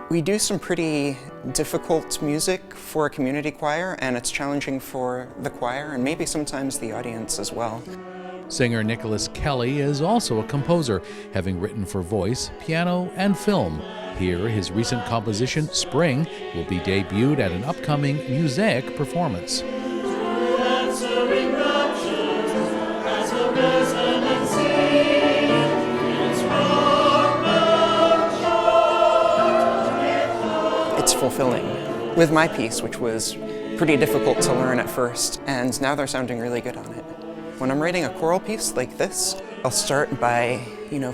We do some pretty difficult music for a community choir, and it's challenging for the choir and maybe sometimes the audience as well. Singer Nicholas Kelly is also a composer, having written for voice, piano, and film. Here, his recent composition, Spring, will be debuted at an upcoming Musaic performance. It's fulfilling. With my piece, which was pretty difficult to learn at first, and now they're sounding really good on it. When I'm writing a choral piece like this, I'll start by,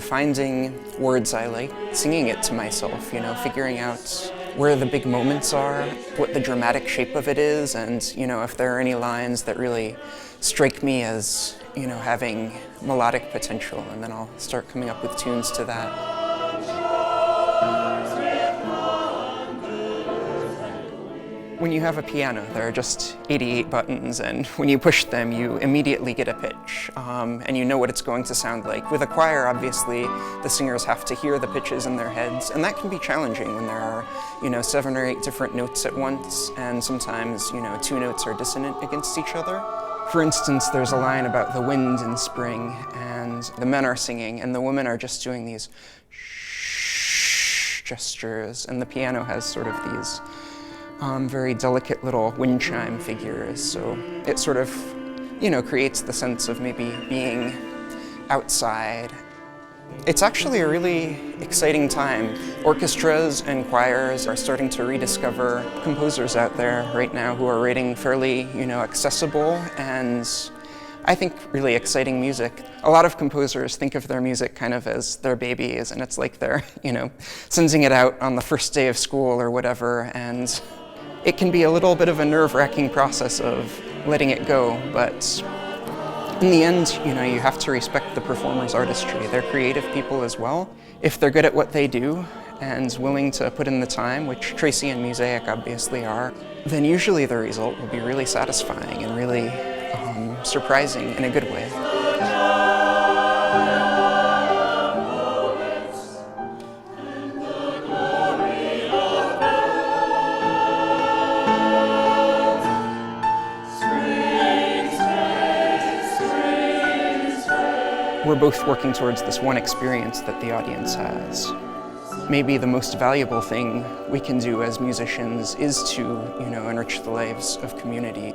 finding words I like, singing it to myself, figuring out where the big moments are, what the dramatic shape of it is, and, if there are any lines that really strike me as, having melodic potential, and then I'll start coming up with tunes to that. When you have a piano, there are just 88 buttons, and when you push them, you immediately get a pitch, and you know what it's going to sound like. With a choir, obviously, the singers have to hear the pitches in their heads, and that can be challenging when there are, 7 or 8 different notes at once, and sometimes, 2 notes are dissonant against each other. For instance, there's a line about the wind in spring, and the men are singing, and the women are just doing these shh gestures, and the piano has sort of these very delicate little wind chime figures, so it sort of, creates the sense of maybe being outside. It's actually a really exciting time. Orchestras and choirs are starting to rediscover composers out there right now who are writing fairly, accessible and I think really exciting music. A lot of composers think of their music kind of as their babies, and it's like they're, sending it out on the first day of school or whatever, and it can be a little bit of a nerve-wracking process of letting it go, but in the end, you have to respect the performer's artistry. They're creative people as well. If they're good at what they do and willing to put in the time, which Tracy and Musaic obviously are, then usually the result will be really satisfying and really surprising in a good way. We're both working towards this one experience that the audience has. Maybe the most valuable thing we can do as musicians is to, enrich the lives of community.